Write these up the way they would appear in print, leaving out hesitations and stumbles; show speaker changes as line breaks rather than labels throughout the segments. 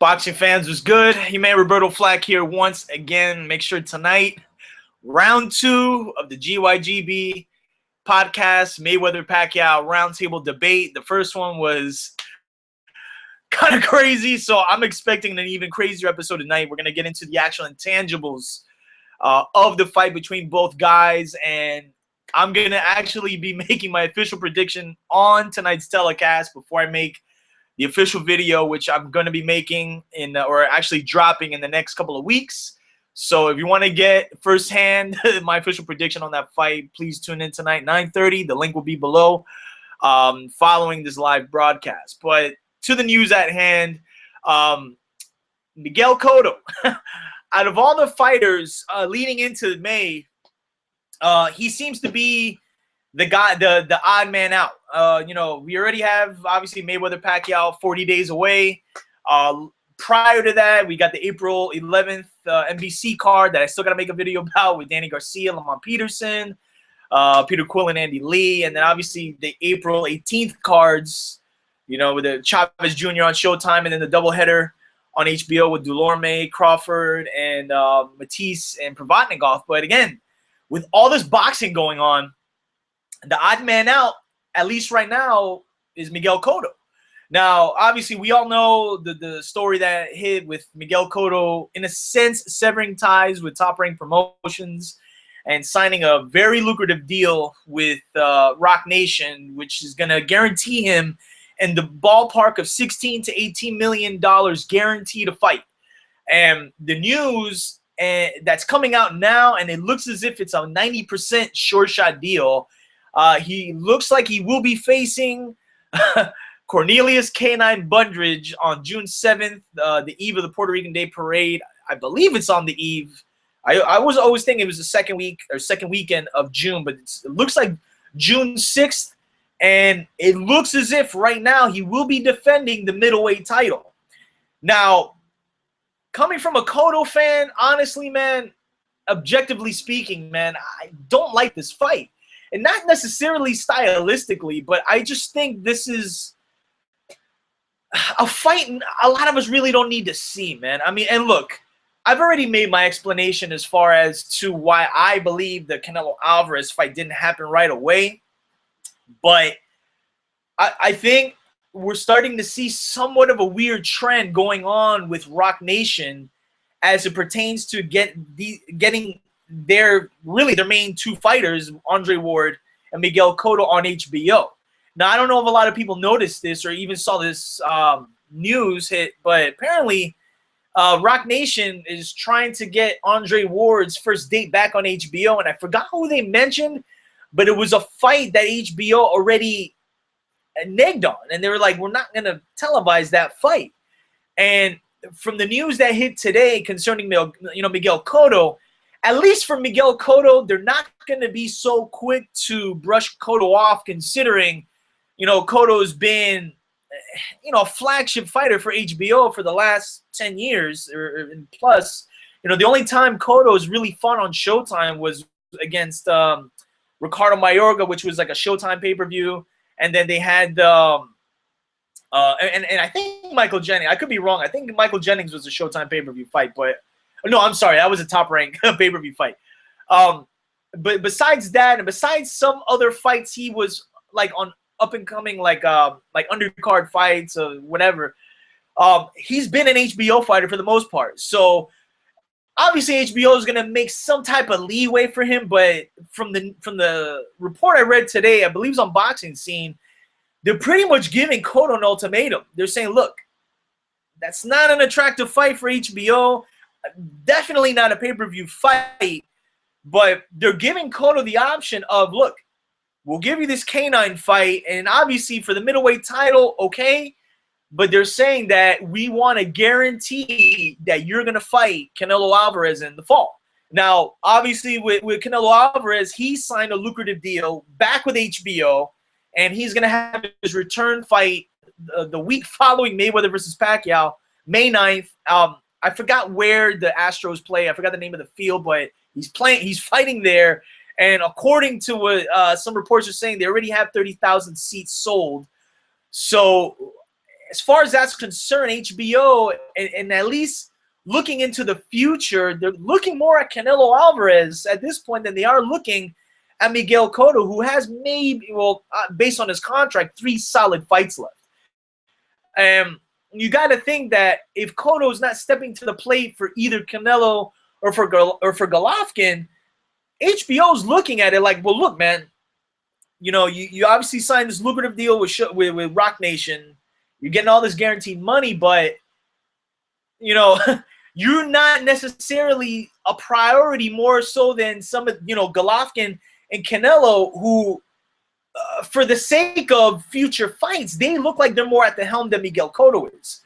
Boxing fans was good. Human Roberto Flack here once again. Make sure tonight, round 2 of the GYGB Podcast, Mayweather-Pacquiao roundtable debate. The first one was kind of crazy, so I'm expecting an even crazier episode tonight. We're going to get into the actual intangibles of the fight between both guys, and I'm going to actually be making my official prediction on tonight's telecast before I make the official video, which I'm going to be making or actually dropping in the next couple of weeks. So if you want to get firsthand my official prediction on that fight, please tune in tonight, 9:30. The link will be below following this live broadcast. But to the news at hand, Miguel Cotto, out of all the fighters leading into May, he seems to be the guy, the odd man out. We already have, obviously, Mayweather-Pacquiao 40 days away. Prior to that, we got the April 11th NBC card that I still got to make a video about with Danny Garcia, Lamont Peterson, Peter Quill, and Andy Lee. And then, obviously, the April 18th cards, with the Chavez Jr. on Showtime, and then the doubleheader on HBO with Dulorme, Crawford, and Matisse and Provodnikov. But, again, with all this boxing going on, the odd man out, at least right now, is Miguel Cotto. Now, obviously, we all know the story that hit with Miguel Cotto, in a sense, severing ties with Top Rank Promotions and signing a very lucrative deal with Rock Nation, which is going to guarantee him in the ballpark of $16 to $18 million guaranteed to fight. And the news that's coming out now, and it looks as if it's a 90% sure shot deal. He looks like he will be facing Cornelius K9 Bundridge on June 7th, the eve of the Puerto Rican Day Parade. I believe it's on the eve. I was always thinking it was the second weekend of June, but it looks like June 6th, and it looks as if right now he will be defending the middleweight title. Now, coming from a Cotto fan, honestly, man, objectively speaking, man, I don't like this fight. And not necessarily stylistically, but I just think this is a fight a lot of us really don't need to see, man. I mean, and look, I've already made my explanation as far as to why I believe the Canelo Alvarez fight didn't happen right away. But I think we're starting to see somewhat of a weird trend going on with Rock Nation as it pertains to getting their main two fighters, Andre Ward and Miguel Cotto, on HBO. Now, I don't know if a lot of people noticed this or even saw this news hit, but apparently Rock Nation is trying to get Andre Ward's first date back on HBO, and I forgot who they mentioned, but it was a fight that HBO already negged on, and they were like, we're not going to televise that fight. And from the news that hit today concerning Miguel Cotto, at least for Miguel Cotto, they're not going to be so quick to brush Cotto off, considering, Cotto's been, a flagship fighter for HBO for the last 10 years or plus. The only time Cotto has really fought on Showtime was against Ricardo Mayorga, which was like a Showtime pay-per-view. And then they had, and I think Michael Jennings, I could be wrong. I think Michael Jennings was a Showtime pay-per-view fight, but no, I'm sorry. That was a Top Rank pay-per-view fight. But besides that, and besides some other fights, he was like on up-and-coming, like undercard fights or whatever. He's been an HBO fighter for the most part. So obviously HBO is going to make some type of leeway for him. But from the report I read today, I believe it's on Boxing Scene, they're pretty much giving Cotto an ultimatum. They're saying, look, that's not an attractive fight for HBO. Definitely not a pay-per-view fight, but they're giving Cotto the option of, look, we'll give you this K9 fight, and obviously for the middleweight title, okay, but they're saying that we want to guarantee that you're going to fight Canelo Alvarez in the fall. Now, obviously with Canelo Alvarez, he signed a lucrative deal back with HBO, and he's going to have his return fight the week following Mayweather versus Pacquiao, May 9th. I forgot where the Astros play. I forgot the name of the field, but he's fighting there. And according to what some reports are saying, they already have 30,000 seats sold. So as far as that's concerned, HBO and at least looking into the future, they're looking more at Canelo Alvarez at this point than they are looking at Miguel Cotto, who has maybe, based on his contract, 3 solid fights left. You got to think that if Cotto's not stepping to the plate for either Canelo or for Golovkin, HBO's looking at it like, well, look, man, you obviously signed this lucrative deal with Rock Nation. You're getting all this guaranteed money, but, you're not necessarily a priority more so than some of, Golovkin and Canelo, who, for the sake of future fights, they look like they're more at the helm than Miguel Cotto is.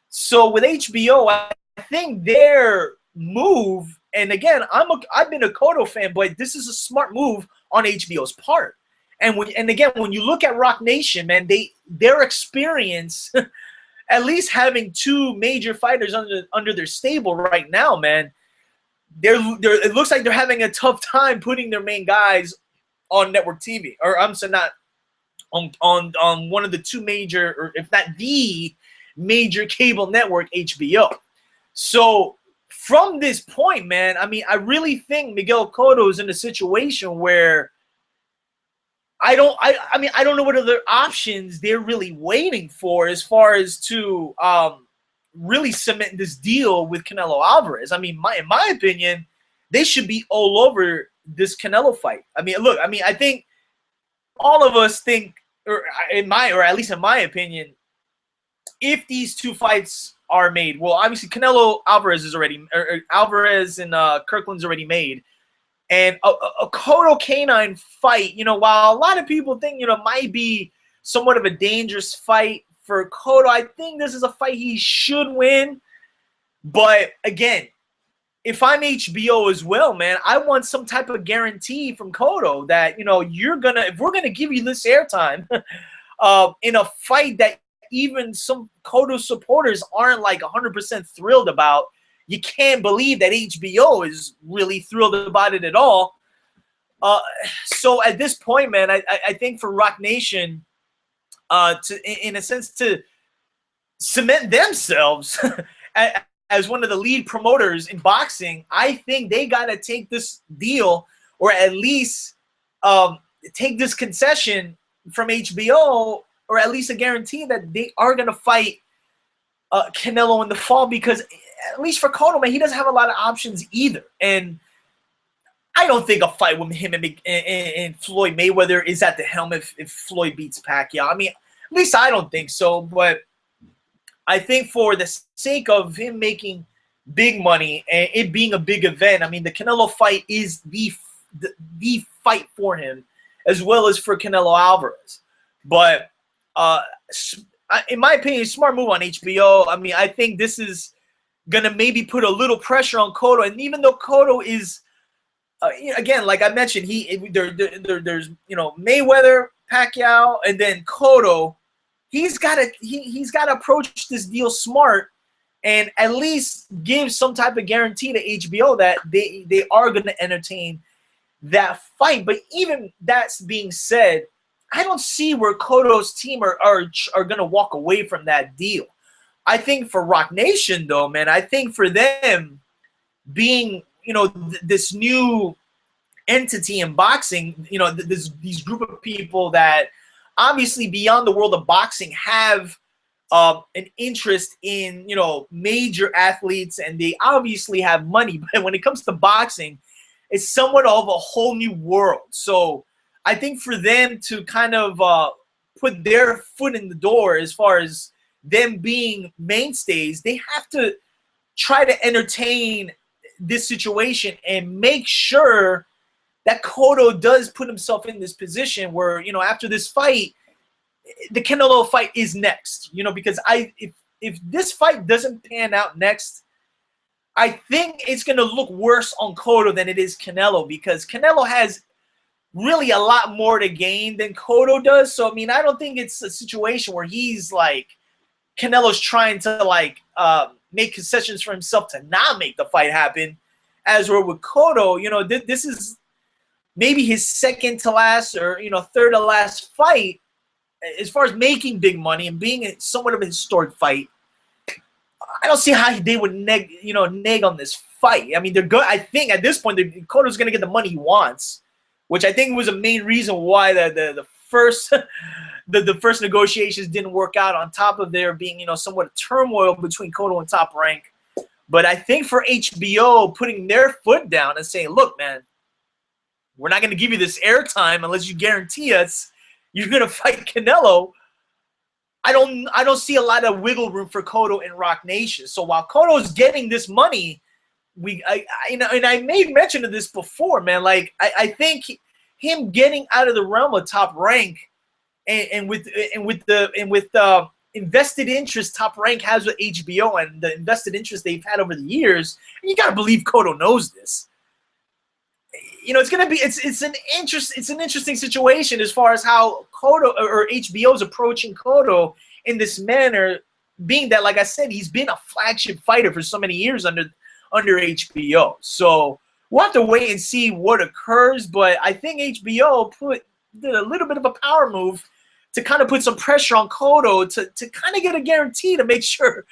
So with HBO, I think their move, and again, I've been a Cotto fan, but this is a smart move on HBO's part. And again, when you look at Rock Nation, man, their experience, at least having 2 major fighters under their stable right now, man, it looks like they're having a tough time putting their main guys on network TV, or I'm saying not on one of the 2 major, or if not the major cable network, HBO. So from this point, man, I mean, I really think Miguel Cotto is in a situation where I don't know what other options they're really waiting for as far as to really cement this deal with Canelo Alvarez. I mean, in my opinion, they should be all over this Canelo fight. I mean, look, I think all of us think, or at least in my opinion, if these 2 fights are made, well, obviously Canelo Alvarez is already, or Alvarez and Kirkland's already made. And a Cotto Canine fight, while a lot of people think, might be somewhat of a dangerous fight for Cotto, I think this is a fight he should win. But again, if I'm HBO as well, man, I want some type of guarantee from Cotto that, if we're gonna give you this airtime in a fight that even some Cotto supporters aren't like 100% thrilled about, you can't believe that HBO is really thrilled about it at all. So at this point, man, I think for Rock Nation, in a sense, to cement themselves as one of the lead promoters in boxing, I think they got to take this deal, or at least take this concession from HBO, or at least a guarantee that they are going to fight Canelo in the fall, because at least for Cotto, man, he doesn't have a lot of options either. And I don't think a fight with him and Floyd Mayweather is at the helm if Floyd beats Pacquiao. I mean, at least I don't think so. But I think for the sake of him making big money and it being a big event, I mean, the Canelo fight is the fight for him, as well as for Canelo Alvarez. But in my opinion, smart move on HBO. I mean, I think this is gonna maybe put a little pressure on Cotto, and even though Cotto is, again, like I mentioned, there's Mayweather, Pacquiao, and then Cotto. He's got to approach this deal smart, and at least give some type of guarantee to HBO that they are gonna entertain that fight. But even that's being said, I don't see where Cotto's team are gonna walk away from that deal. I think for Rock Nation, though, man, I think for them being, this new entity in boxing, these group of people that obviously beyond the world of boxing have an interest in, major athletes, and they obviously have money. But when it comes to boxing, it's somewhat of a whole new world. So I think for them to kind of put their foot in the door as far as them being mainstays, they have to try to entertain this situation and make sure that Cotto does put himself in this position where, after this fight, the Canelo fight is next, because if this fight doesn't pan out next, I think it's going to look worse on Cotto than it is Canelo, because Canelo has really a lot more to gain than Cotto does. So, I mean, I don't think it's a situation where he's like, Canelo's trying to make concessions for himself to not make the fight happen. As we're with Cotto, this is maybe his second to last or third to last fight, as far as making big money and being somewhat of a historic fight, I don't see how they would neg on this fight. I mean, they're good. I think at this point, Cotto's going to get the money he wants, which I think was a main reason why the first the first negotiations didn't work out. On top of there being somewhat of turmoil between Cotto and Top Rank, but I think for HBO putting their foot down and saying, "Look, man, we're not going to give you this airtime unless you guarantee us you're going to fight Canelo." I don't see a lot of wiggle room for Cotto in Rock Nation. So while Cotto's getting this money, I made mention of this before, man. Like I think him getting out of the realm of Top Rank and with invested interest Top Rank has with HBO and the invested interest they've had over the years, and you gotta believe Cotto knows this. It's an interesting situation as far as how Cotto or HBO is approaching Cotto in this manner, being that, like I said, he's been a flagship fighter for so many years under HBO. So we'll have to wait and see what occurs. But I think HBO did a little bit of a power move to kind of put some pressure on Cotto to kind of get a guarantee to make sure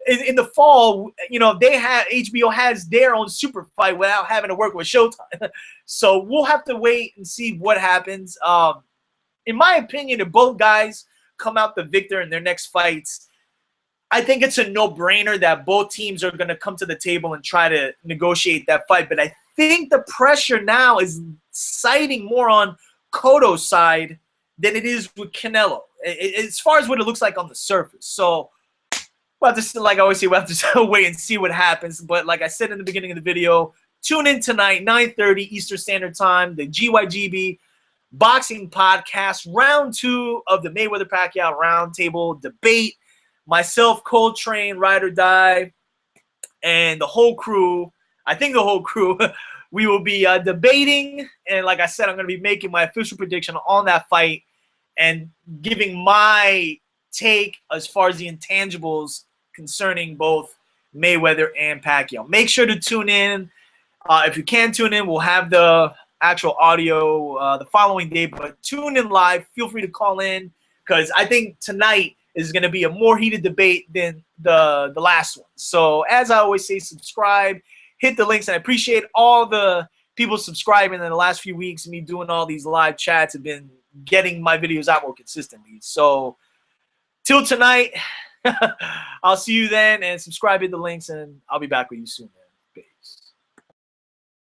in the fall, HBO has their own super fight without having to work with Showtime. So we'll have to wait and see what happens. In my opinion, if both guys come out the victor in their next fights, I think it's a no-brainer that both teams are going to come to the table and try to negotiate that fight. But I think the pressure now is siding more on Cotto's side than it is with Canelo, as far as what it looks like on the surface. So, well, just like I always say, we'll have to wait and see what happens. But like I said in the beginning of the video, tune in tonight, 9:30 Eastern Standard Time, the GYGB Boxing Podcast, round 2 of the Mayweather-Pacquiao Roundtable debate. Myself, Coltrane, Ride or Die, and the whole crew, I think the whole crew, we will be debating. And like I said, I'm going to be making my official prediction on that fight and giving my take as far as the intangibles concerning both Mayweather and Pacquiao. Make sure to tune in. If you can tune in, we'll have the actual audio the following day. But tune in live. Feel free to call in because I think tonight is going to be a more heated debate than the last one. So as I always say, subscribe, hit the links. And I appreciate all the people subscribing in the last few weeks. Me doing all these live chats have been getting my videos out more consistently. So till tonight, I'll see you then, and subscribe, hit the links, and I'll be back with you soon, man.